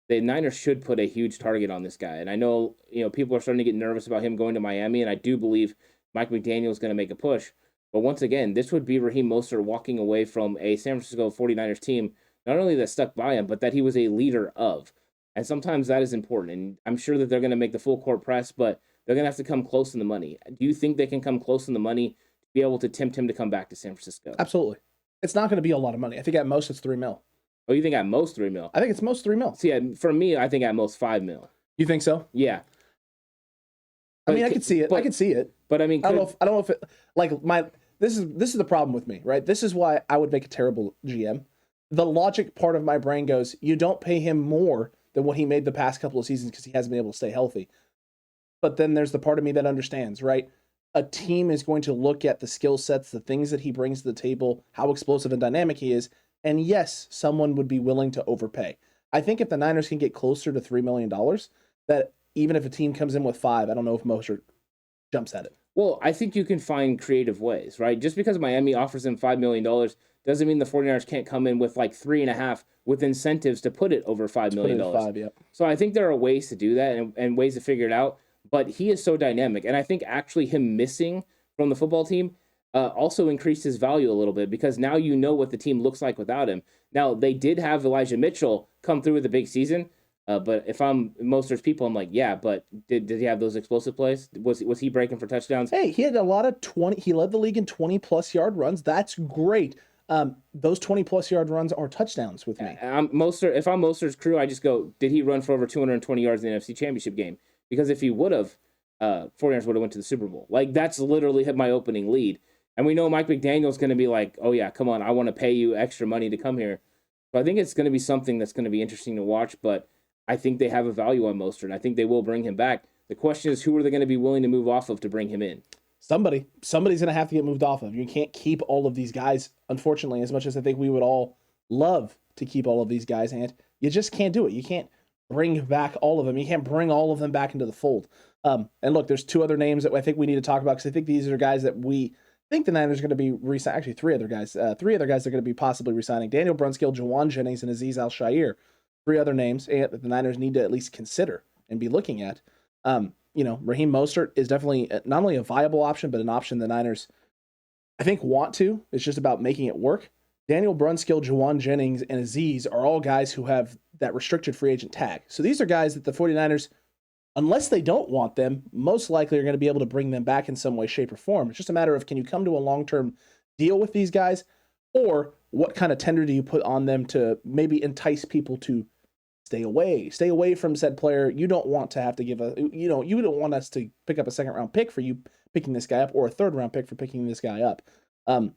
the Niners should put a huge target on this guy. And I know, people are starting to get nervous about him going to Miami, and I do believe Mike McDaniel is going to make a push. But once again, this would be Raheem Mostert walking away from a San Francisco 49ers team, not only that stuck by him, but that he was a leader of. And sometimes that is important. And I'm sure that they're going to make the full court press, but they're going to have to come close in the money. Do you think they can come close in the money to be able to tempt him to come back to San Francisco? Absolutely. It's not going to be a lot of money. I think at most it's $3 million. Oh, you think at most $3 million? I think it's most $3 million. See, for me, I think at most $5 million. You think so? Yeah. I mean, I could see it. I could see it. But I mean, I don't know if it, like this is the problem with me, right? This is why I would make a terrible GM. The logic part of my brain goes, you don't pay him more than what he made the past couple of seasons because he hasn't been able to stay healthy. But then there's the part of me that understands, right? A team is going to look at the skill sets, the things that he brings to the table, how explosive and dynamic he is. And yes, someone would be willing to overpay. I think if the Niners can get closer to $3 million, that even if a team comes in with 5, I don't know if Mostert jumps at it. Well, I think you can find creative ways, right? Just because Miami offers him $5 million doesn't mean the 49ers can't come in with like 3.5 with incentives to put it over $5 million. Yep. So I think there are ways to do that and ways to figure it out. But he is so dynamic. And I think actually him missing from the football team also increased his value a little bit because now you know what the team looks like without him. Now, they did have Elijah Mitchell come through with a big season. But if I'm Mostert's people, I'm like, yeah, but did he have those explosive plays? Was he breaking for touchdowns? Hey, he had a lot of 20. He led the league in 20-plus yard runs. That's great. Those 20-plus yard runs are touchdowns with me. If I'm Mostert's crew, I just go, did he run for over 220 yards in the NFC Championship game? Because if he would have, 49ers would have went to the Super Bowl. Like, that's literally my opening lead. And we know Mike McDaniel's going to be like, oh, yeah, come on, I want to pay you extra money to come here. So I think it's going to be something that's going to be interesting to watch, but I think they have a value on Mostert, and I think they will bring him back. The question is, who are they going to be willing to move off of to bring him in? Somebody's going to have to get moved off of. You can't keep all of these guys, unfortunately, as much as I think we would all love to keep all of these guys, and you just can't do it. You can't bring back all of them. You can't bring all of them back into the fold. And look, there's 2 other names that I think we need to talk about because I think these are guys that we think the Niners are going to be resigning. Actually, 3 other guys. 3 other guys they're going to be possibly resigning. Daniel Brunskill, Jawan Jennings, and Azeez Al-Shaair. 3 other names that the Niners need to at least consider and be looking at. Raheem Mostert is definitely not only a viable option, but an option the Niners, I think, want to. It's just about making it work. Daniel Brunskill, Jawan Jennings, and Azeez are all guys who have that restricted free agent tag. So these are guys that the 49ers, unless they don't want them, most likely are going to be able to bring them back in some way, shape, or form. It's just a matter of, can you come to a long-term deal with these guys, or what kind of tender do you put on them to maybe entice people to stay away from said player. You don't want to have to give you don't want us to pick up a 2nd-round pick for you picking this guy up, or a 3rd-round pick for picking this guy up.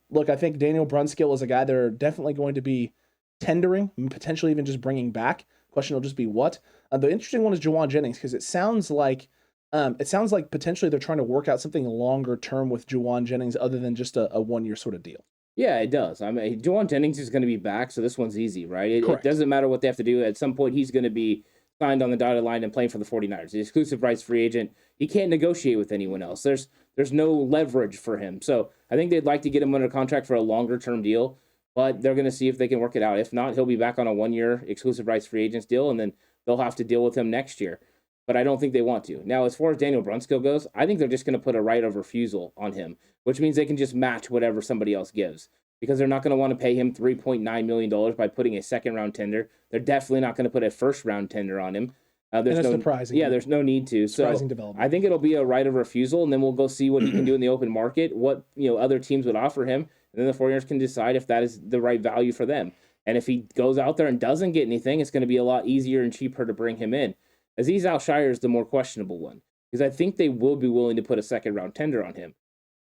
Look, I think Daniel Brunskill is a guy they're definitely going to be tendering, potentially even just bringing back. Question will just be what. The interesting one is Jawan Jennings, because it sounds like potentially they're trying to work out something longer term with Jawan Jennings other than just a 1-year sort of deal. Yeah, it does. I mean, Jawan Jennings is going to be back, so this one's easy, right? It doesn't matter what they have to do. At some point, he's going to be signed on the dotted line and playing for the 49ers. The exclusive rights free agent. He can't negotiate with anyone else. There's no leverage for him. So I think they'd like to get him under contract for a longer-term deal, but they're going to see if they can work it out. If not, he'll be back on a 1-year exclusive rights free agents deal, and then they'll have to deal with him next year. But I don't think they want to. Now, as far as Daniel Brunskill goes, I think they're just going to put a right of refusal on him, which means they can just match whatever somebody else gives, because they're not going to want to pay him $3.9 million by putting a 2nd-round tender. They're definitely not going to put a 1st-round tender on him. That's surprising. Yeah, there's no need to. Surprising development. I think it'll be a right of refusal, and then we'll go see what he can do in the open market, what other teams would offer him, and then the 49ers can decide if that is the right value for them. And if he goes out there and doesn't get anything, it's going to be a lot easier and cheaper to bring him in. Azeez Al-Shaair is the more questionable one, because I think they will be willing to put a 2nd-round tender on him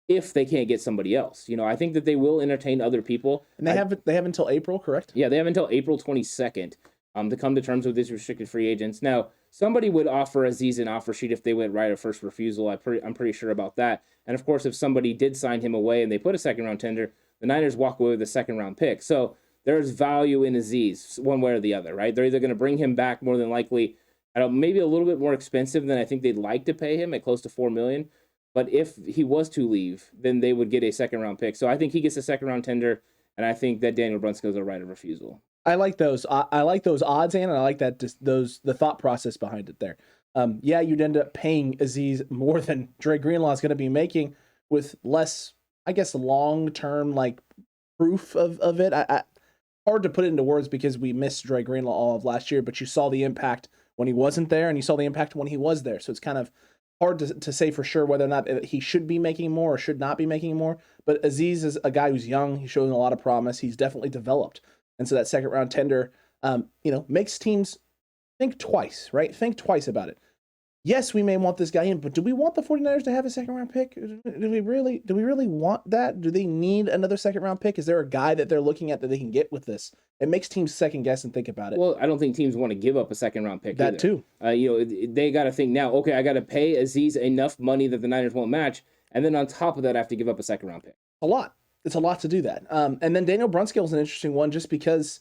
if they can't get somebody else. I think that they will entertain other people. And they have until April, correct? Yeah, they have until April 22nd to come to terms with these restricted free agents. Now, somebody would offer Azeez an offer sheet if they went right of first refusal. I'm pretty sure about that. And, of course, if somebody did sign him away and they put a 2nd-round tender, the Niners walk away with a 2nd-round pick. So there's value in Azeez one way or the other, right? They're either going to bring him back more than likely, maybe a little bit more expensive than I think they'd like to pay him at close to $4 million. But if he was to leave, then they would get a 2nd-round pick. So I think he gets a 2nd-round tender, and I think that Daniel Brunskill is a right of refusal. I like those. I like those odds, and I like that the thought process behind it there. You'd end up paying Azeez more than Dre Greenlaw is going to be making with less, I guess, long-term proof of it. Hard to put it into words because we missed Dre Greenlaw all of last year, but you saw the impact when he wasn't there, and you saw the impact when he was there. So it's kind of hard to say for sure whether or not he should be making more or should not be making more. But Azeez is a guy who's young. He's showing a lot of promise. He's definitely developed. And so that second round tender, makes teams think twice, right? Think twice about it. Yes, we may want this guy in, but do we want the 49ers to have a second round pick? Do we really want that? Do they need another second round pick? Is there a guy that they're looking at that they can get with this? It makes teams second guess and think about it. Well, I don't think teams want to give up a second round pick. That either. Too. They got to think now, okay, I got to pay Azeez enough money that the Niners won't match. And then on top of that, I have to give up a second round pick. A lot. It's a lot to do that. And then Daniel Brunskill is an interesting one just because,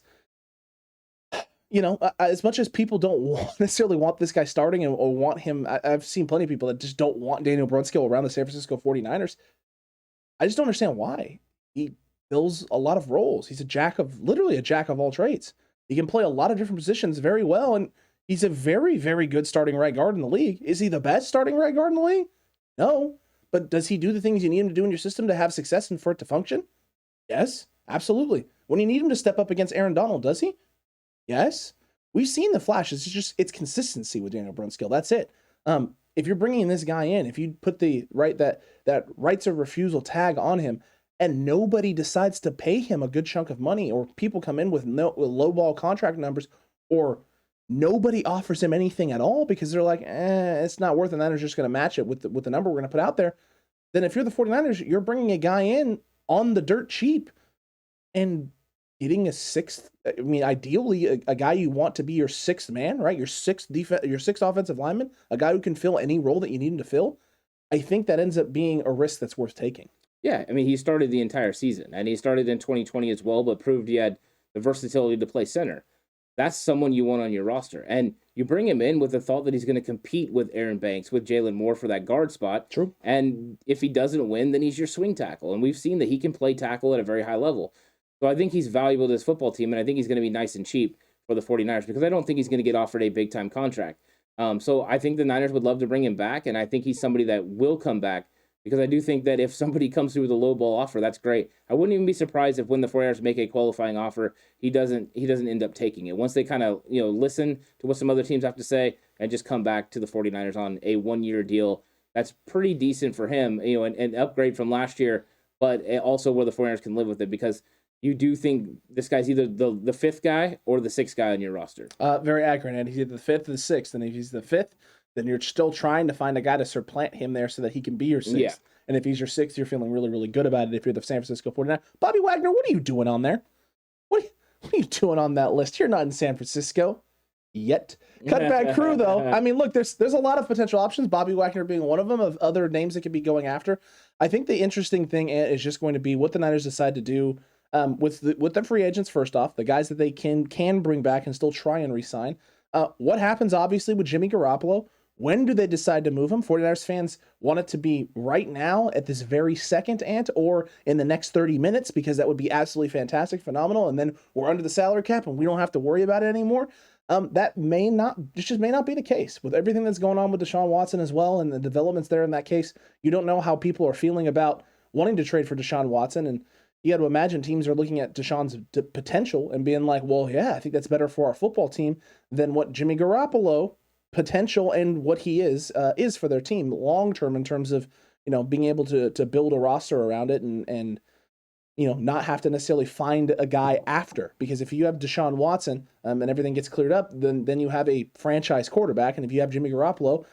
as much as people don't necessarily want this guy starting or want him, I've seen plenty of people that just don't want Daniel Brunskill around the San Francisco 49ers. I just don't understand why. He fills a lot of roles. He's literally a jack of all trades. He can play a lot of different positions very well, and he's a very, very good starting right guard in the league. Is he the best starting right guard in the league? No. But does he do the things you need him to do in your system to have success and for it to function? Yes, absolutely. When you need him to step up against Aaron Donald, does he? Yes, we've seen the flashes. It's consistency with Daniel Brunskill. That's it. If you're bringing this guy in, if you put that rights of refusal tag on him, and nobody decides to pay him a good chunk of money, or people come in with lowball contract numbers, or nobody offers him anything at all because they're like, it's not worth it. The Niners are just going to match it with the number we're going to put out there. Then if you're the 49ers, you're bringing a guy in on the dirt cheap and getting a sixth. I mean, ideally, a guy you want to be your sixth man, right? Your sixth offensive lineman, a guy who can fill any role that you need him to fill. I think that ends up being a risk that's worth taking. Yeah, I mean, he started the entire season, and he started in 2020 as well, but proved he had the versatility to play center. That's someone you want on your roster. And you bring him in with the thought that he's going to compete with Aaron Banks, with Jalen Moore for that guard spot. True. And if he doesn't win, then he's your swing tackle. And we've seen that he can play tackle at a very high level. So I think he's valuable to this football team, and I think he's going to be nice and cheap for the 49ers because I don't think he's going to get offered a big-time contract. So I think the Niners would love to bring him back, and I think he's somebody that will come back because I do think that if somebody comes through with a low ball offer, that's great. I wouldn't even be surprised if when the 49ers make a qualifying offer, he doesn't end up taking it. Once they kind of listen to what some other teams have to say and just come back to the 49ers on a 1-year deal, that's pretty decent for him, an upgrade from last year, but also where the 49ers can live with it because you do think this guy's either the fifth guy or the sixth guy on your roster. Very accurate, and he's either the fifth or the sixth, and if he's the fifth, then you're still trying to find a guy to supplant him there so that he can be your sixth. Yeah. And if he's your sixth, you're feeling really, really good about it if you're the San Francisco 49ers. Bobby Wagner, what are you doing on there? What are you doing on that list? You're not in San Francisco yet. Cutback crew, though. I mean, look, there's a lot of potential options, Bobby Wagner being one of them, of other names that could be going after. I think the interesting thing is just going to be what the Niners decide to do with the free agents, first off, the guys that they can bring back and still try and re-sign. What happens, obviously, with Jimmy Garoppolo? When do they decide to move him? 49ers fans want it to be right now at this very second, or in the next 30 minutes, because that would be absolutely fantastic, phenomenal, and then we're under the salary cap and we don't have to worry about it anymore. That may not be the case with everything that's going on with Deshaun Watson as well and the developments there in that case. You don't know how people are feeling about wanting to trade for Deshaun Watson, and you got to imagine teams are looking at Deshaun's potential and being like, well, yeah, I think that's better for our football team than what Jimmy Garoppolo potential and what he is for their team long term in terms of being able to build a roster around it and not have to necessarily find a guy after, because if you have Deshaun Watson and everything gets cleared up, then you have a franchise quarterback, and if you have Jimmy Garoppolo,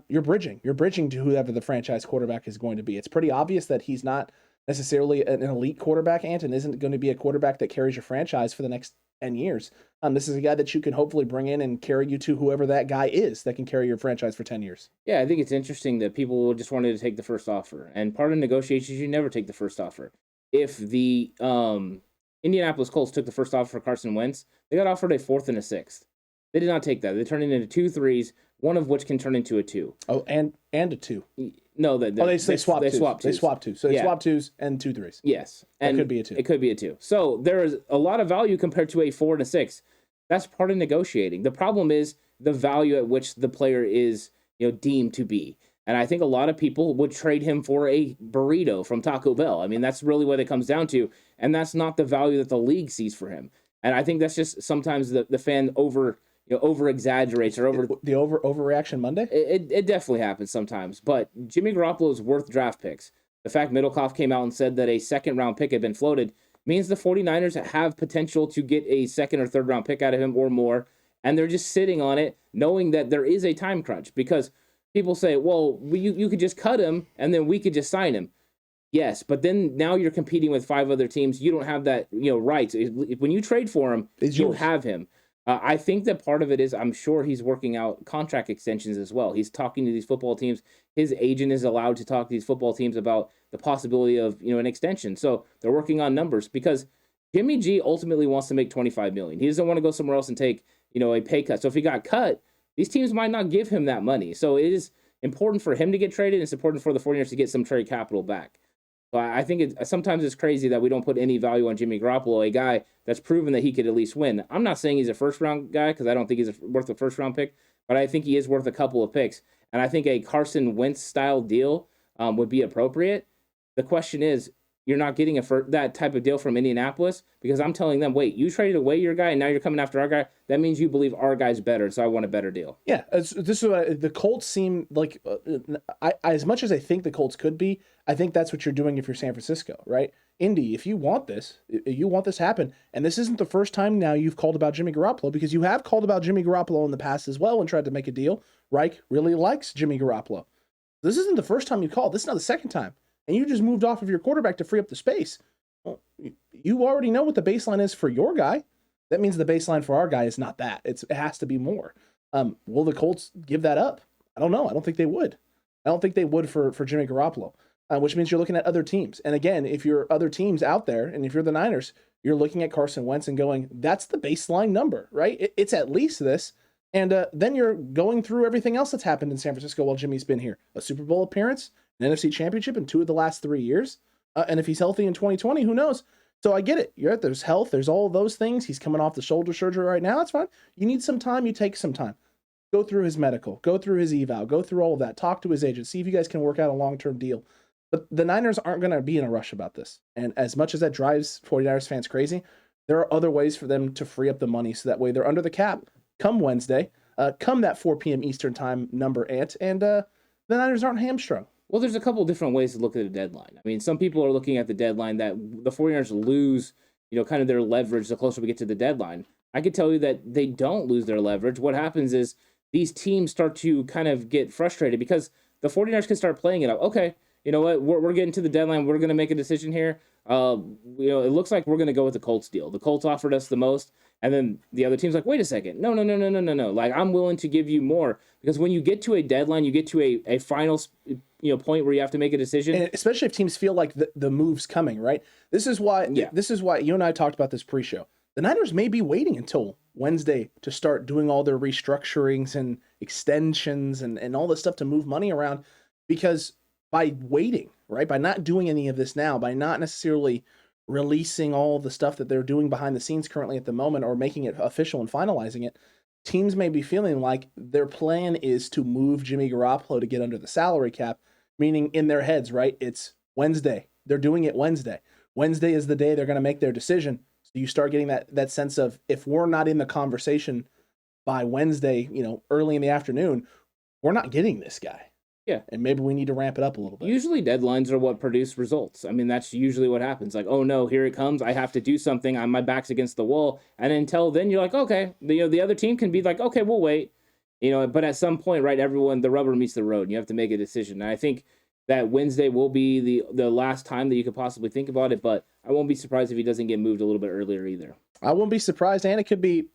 you're bridging to whoever the franchise quarterback is going to be. It's pretty obvious that he's not necessarily an elite quarterback, and isn't going to be a quarterback that carries your franchise for the next 10 years. This is a guy that you can hopefully bring in and carry you to whoever that guy is that can carry your franchise for 10 years. Yeah, I think it's interesting that people just wanted to take the first offer. And part of negotiations, you never take the first offer. If the Indianapolis Colts took the first offer for Carson Wentz, they got offered a fourth and a sixth. They did not take that. They turned it into 2 threes, one of which can turn into a 2. Oh, and a 2. No, they swapped twos. They swapped twos. So they swapped 2s and 2 threes. Yes. And it could be a 2. It could be a 2. So there is a lot of value compared to a 4 and a 6. That's part of negotiating. The problem is the value at which the player is, deemed to be. And I think a lot of people would trade him for a burrito from Taco Bell. I mean, that's really what it comes down to. And that's not the value that the league sees for him. And I think that's just sometimes the fan over exaggerates or the overreaction Monday. It definitely happens sometimes. But Jimmy Garoppolo is worth draft picks. The fact Middlecoff came out and said that a second-round pick had been floated means the 49ers have potential to get a second or third-round pick out of him or more, and they're just sitting on it knowing that there is a time crunch. Because people say, well, you could just cut him, and then we could just sign him. Yes, but then now you're competing with 5 other teams. You don't have that rights. When you trade for him, you have him. I think that part of it is I'm sure he's working out contract extensions as well. He's talking to these football teams. His agent is allowed to talk to these football teams about the possibility of an extension. So they're working on numbers because Jimmy G ultimately wants to make $25 million. He doesn't want to go somewhere else and take a pay cut. So if he got cut, these teams might not give him that money. So it is important for him to get traded. It's important for the 49ers to get some trade capital back. So I think sometimes it's crazy that we don't put any value on Jimmy Garoppolo, a guy that's proven that he could at least win. I'm not saying he's a first-round guy because I don't think he's worth a first-round pick, but I think he is worth a couple of picks. And I think a Carson Wentz-style deal would be appropriate. The question is, you're not getting that type of deal from Indianapolis because I'm telling them, wait, you traded away your guy and now you're coming after our guy? That means you believe our guy's better, so I want a better deal. Yeah, this is what the Colts seem like. As much as I think the Colts could be, I think that's what you're doing if you're San Francisco, right? Indy, if you want this to happen, and this isn't the first time now you've called about Jimmy Garoppolo because you have called about Jimmy Garoppolo in the past as well and tried to make a deal. Reich really likes Jimmy Garoppolo. This isn't the first time you called. This is not the second time. And you just moved off of your quarterback to free up the space. Well, you already know what the baseline is for your guy. That means the baseline for our guy is not that. It has to be more. Will the Colts give that up? I don't know. I don't think they would. I don't think they would for Jimmy Garoppolo, which means you're looking at other teams. And again, if you're other teams out there, and if you're the Niners, you're looking at Carson Wentz and going, that's the baseline number, right? It's at least this. And then you're going through everything else that's happened in San Francisco while Jimmy's been here. A Super Bowl appearance, an NFC Championship in 2 of the last 3 years. And if he's healthy in 2020, who knows? So I get it. There's health. There's all of those things. He's coming off the shoulder surgery right now. That's fine. You need some time. You take some time. Go through his medical. Go through his eval. Go through all of that. Talk to his agent. See if you guys can work out a long-term deal. But the Niners aren't going to be in a rush about this. And as much as that drives 49ers fans crazy, there are other ways for them to free up the money so that way they're under the cap come Wednesday, come that 4 p.m. Eastern time number, and the Niners aren't hamstrung. Well, there's a couple different ways to look at the deadline. I mean, some people are looking at the deadline that the 49ers lose, kind of their leverage the closer we get to the deadline. I could tell you that they don't lose their leverage. What happens is these teams start to kind of get frustrated because the 49ers can start playing it up. Okay, you know what? We're getting to the deadline. We're going to make a decision here. It looks like we're going to go with the Colts deal. The Colts offered us the most. And then the other team's like, wait a second. No. Like, I'm willing to give you more. Because when you get to a deadline, you get to a final point where you have to make a decision. And especially if teams feel like the move's coming, right? This is why you and I talked about this pre-show. The Niners may be waiting until Wednesday to start doing all their restructurings and extensions and all this stuff to move money around. Because by waiting, right, by not doing any of this now, by not necessarily releasing all the stuff that they're doing behind the scenes currently at the moment or making it official and finalizing it, teams may be feeling like their plan is to move Jimmy Garoppolo to get under the salary cap, meaning in their heads, right? It's Wednesday. They're doing it Wednesday. Wednesday is the day they're going to make their decision. So you start getting that sense of, if we're not in the conversation by Wednesday, early in the afternoon, we're not getting this guy. Yeah. And maybe we need to ramp it up a little bit. Usually deadlines are what produce results. I mean, that's usually what happens. Like, oh no, here it comes. I have to do something. My back's against the wall. And until then you're like, okay, the other team can be like, okay, we'll wait. But at some point, right, the rubber meets the road and you have to make a decision. And I think that Wednesday will be the last time that you could possibly think about it, but I won't be surprised if he doesn't get moved a little bit earlier either. I won't be surprised, and it could be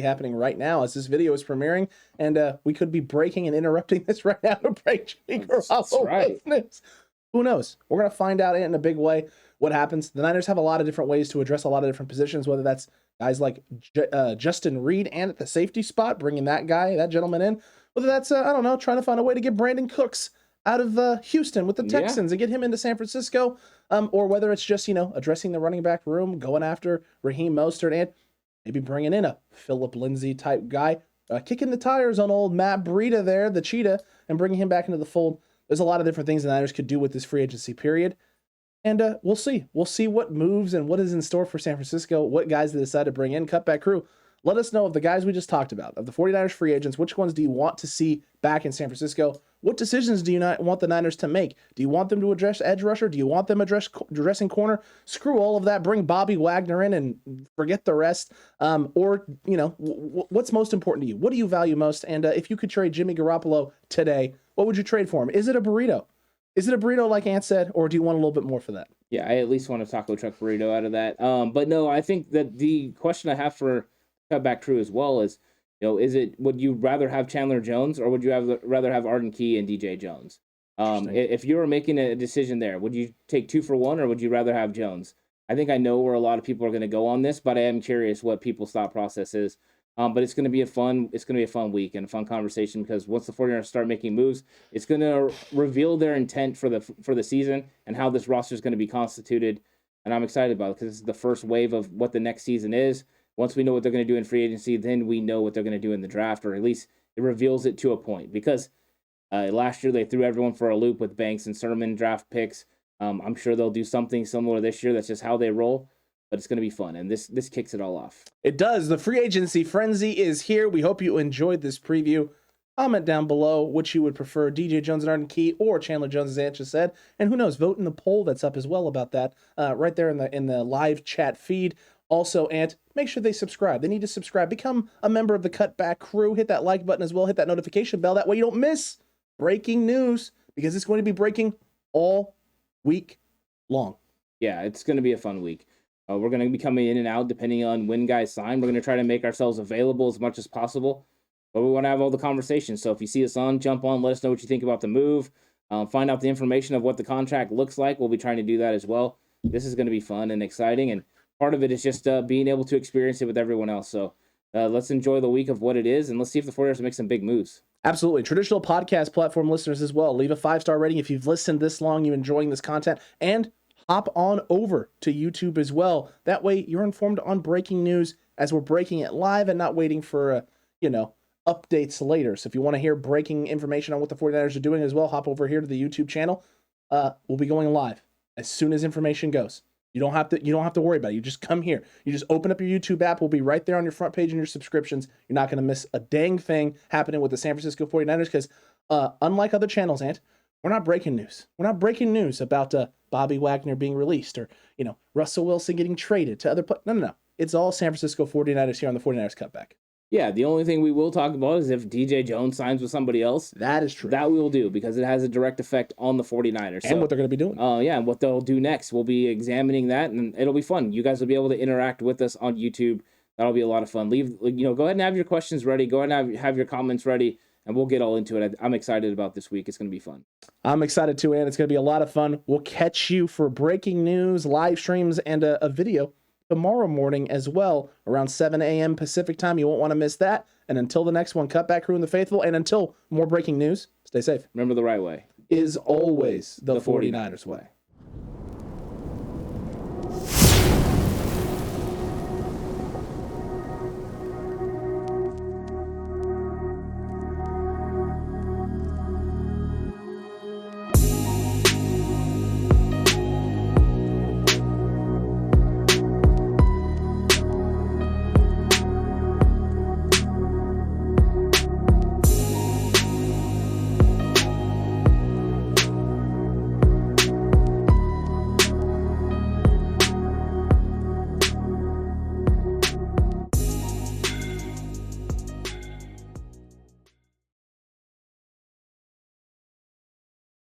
happening right now as this video is premiering, and we could be breaking and interrupting this right now to break Jimmy Garoppolo. Right. Who knows? We're going to find out in a big way what happens. The Niners have a lot of different ways to address a lot of different positions, whether that's guys like Justin Reed and at the safety spot, bringing that gentleman in, whether that's, trying to find a way to get Brandon Cooks out of Houston with the Texans and get him into San Francisco, or whether it's just, addressing the running back room, going after Raheem Mostert, and maybe bringing in a Phillip Lindsay type guy, kicking the tires on old Matt Breida there, the cheetah, and bringing him back into the fold. There's a lot of different things the Niners could do with this free agency period. And we'll see. We'll see what moves and what is in store for San Francisco, what guys they decide to bring in. Cutback crew, Let us know of the guys we just talked about, of the 49ers free agents, which ones do you want to see back in San Francisco? What decisions do you not want the Niners to make? Do you want them to address edge rusher? Do you want them addressing corner? Screw all of that. Bring Bobby Wagner in and forget the rest. Or, what's most important to you? What do you value most? And if you could trade Jimmy Garoppolo today, what would you trade for him? Is it a burrito? Is it a burrito like Ant said, or do you want a little bit more for that? Yeah, I at least want a taco truck burrito out of that. But no, I think that the question I have for Cutback crew as well is, would you rather have Chandler Jones or would you rather have Arden Key and DJ Jones? If you were making a decision there, would you take 2 for 1 or would you rather have Jones? I think I know where a lot of people are going to go on this, but I am curious what people's thought process is. But it's going to be a fun week and a fun conversation because once the 49ers start making moves, it's going to reveal their intent for the season and how this roster is going to be constituted. And I'm excited about it because this is the first wave of what the next season is. Once we know what they're going to do in free agency, then we know what they're going to do in the draft, or at least it reveals it to a point. Because last year they threw everyone for a loop with Banks and Sherman draft picks. I'm sure they'll do something similar this year. That's just how they roll. But it's going to be fun, and this kicks it all off. It does. The free agency frenzy is here. We hope you enjoyed this preview. Comment down below which you would prefer, DJ Jones and Arden Key or Chandler Jones, as Ant just said. And who knows, vote in the poll that's up as well about that right there in the live chat feed. Also, Ant, make sure they subscribe. They need to subscribe. Become a member of the Cutback crew. Hit that like button as well. Hit that notification bell. That way you don't miss breaking news because it's going to be breaking all week long. Yeah, it's going to be a fun week. We're going to be coming in and out depending on when guys sign. We're going to try to make ourselves available as much as possible. But we want to have all the conversations. So if you see us on, jump on, let us know what you think about the move. Find out the information of what the contract looks like. We'll be trying to do that as well. This is going to be fun and exciting. And part of it is just being able to experience it with everyone else. So let's enjoy the week of what it is. And let's see if the 49ers make some big moves. Absolutely. Traditional podcast platform listeners as well. Leave a 5-star rating if you've listened this long, you're enjoying this content. And hop on over to YouTube as well. That way you're informed on breaking news as we're breaking it live and not waiting for, updates later. So if you want to hear breaking information on what the 49ers are doing as well, hop over here to the YouTube channel. We'll be going live as soon as information goes. You don't have to worry about it. You just come here. You just open up your YouTube app. We'll be right there on your front page and your subscriptions. You're not going to miss a dang thing happening with the San Francisco 49ers because unlike other channels, Ant, we're not breaking news. We're not breaking news about Bobby Wagner being released or, Russell Wilson getting traded to other No. It's all San Francisco 49ers here on the 49ers Cutback. Yeah, the only thing we will talk about is if DJ Jones signs with somebody else. That is true. That we will do because it has a direct effect on the 49ers. And what they're going to be doing. And what they'll do next. We'll be examining that, and it'll be fun. You guys will be able to interact with us on YouTube. That'll be a lot of fun. Go ahead and have your questions ready. Go ahead and have your comments ready. And we'll get all into it. I'm excited about this week. It's going to be fun. I'm excited too, and it's going to be a lot of fun. We'll catch you for breaking news, live streams, and a video tomorrow morning as well, around 7 a.m. Pacific time. You won't want to miss that. And until the next one, Cutback Crew and the Faithful, and until more breaking news, stay safe. Remember, the right way is always the 49ers way.